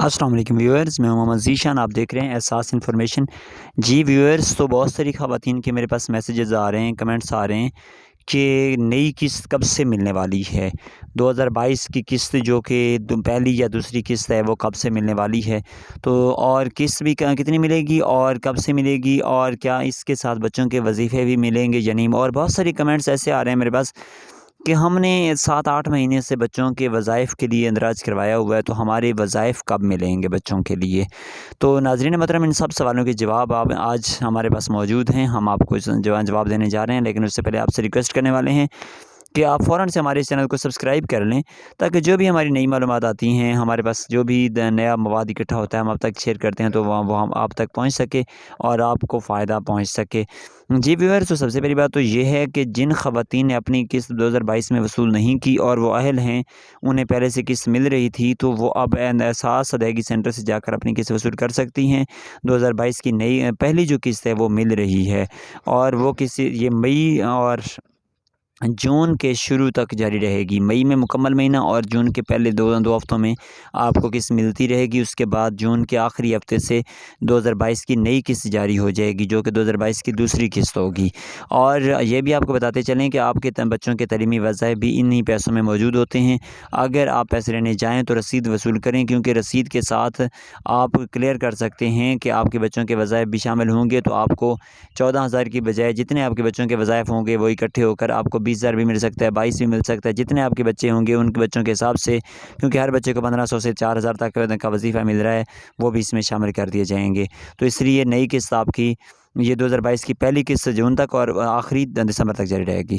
السلام علیکم ویورز، میں محمد ذیشان، آپ دیکھ رہے ہیں احساس انفارمیشن۔ جی ویورز، تو بہت ساری خواتین کے میرے پاس میسیجز آ رہے ہیں، کمنٹس آ رہے ہیں کہ نئی قسط کب سے ملنے والی ہے۔ 2022 کی قسط جو کہ پہلی یا دوسری قسط ہے وہ کب سے ملنے والی ہے، تو اور قسط بھی کتنی ملے گی اور کب سے ملے گی، اور کیا اس کے ساتھ بچوں کے وظیفے بھی ملیں گے یا نہیں۔ اور بہت ساری کمنٹس ایسے آ رہے ہیں میرے پاس کہ ہم نے 7-8 مہینے سے بچوں کے وظائف کے لیے اندراج کروایا ہوا ہے، تو ہمارے وظائف کب ملیں گے بچوں کے لیے۔ تو ناظرین محترم، ان سب سوالوں کے جواب آج ہمارے پاس موجود ہیں، ہم آپ کو جواب دینے جا رہے ہیں، لیکن اس سے پہلے آپ سے ریکویسٹ کرنے والے ہیں کہ آپ فوراً سے ہمارے اس چینل کو سبسکرائب کر لیں، تاکہ جو بھی ہماری نئی معلومات آتی ہیں، ہمارے پاس جو بھی نیا مواد اکٹھا ہوتا ہے ہم آپ تک شیئر کرتے ہیں، تو وہ ہم آپ تک پہنچ سکے اور آپ کو فائدہ پہنچ سکے۔ جی ویورز، تو سب سے پہلی بات تو یہ ہے کہ جن خواتین نے اپنی قسط 2022 میں وصول نہیں کی اور وہ اہل ہیں، انہیں پہلے سے قسط مل رہی تھی، تو وہ اب احساس ادائیگی سینٹر سے جا کر اپنی قسط وصول کر سکتی ہیں۔ 2022 کی نئی پہلی جو قسط ہے وہ مل رہی ہے، اور وہ یہ مئی اور جون کے شروع تک جاری رہے گی۔ مئی میں مکمل مہینہ اور جون کے پہلے دو ہفتوں میں آپ کو قسط ملتی رہے گی۔ اس کے بعد جون کے آخری ہفتے سے 2022 کی نئی قسط جاری ہو جائے گی، جو کہ 2022 کی دوسری قسط ہوگی۔ اور یہ بھی آپ کو بتاتے چلیں کہ آپ کے بچوں کے تعلیمی وظائف بھی انہی پیسوں میں موجود ہوتے ہیں۔ اگر آپ پیسے لینے جائیں تو رسید وصول کریں، کیونکہ رسید کے ساتھ آپ کلیئر کر سکتے ہیں کہ آپ کے بچوں کے وظائف بھی شامل ہوں گے، تو آپ کو 14,000 کی بجائے جتنے آپ کے بچوں کے وظائف ہوں گے وہ اکٹھے ہو کر آپ کو 20,000 بھی مل سکتا ہے، 22 بھی مل سکتا ہے، جتنے آپ کے بچے ہوں گے ان کے بچوں کے حساب سے، کیونکہ ہر بچے کو 1,500 سے 4,000 تک کا وظیفہ مل رہا ہے، وہ بھی اس میں شامل کر دیے جائیں گے۔ تو اس لیے نئی قسط آپ کی یہ 2022 کی پہلی قسط جون تک اور آخری دسمبر تک جاری رہے گی۔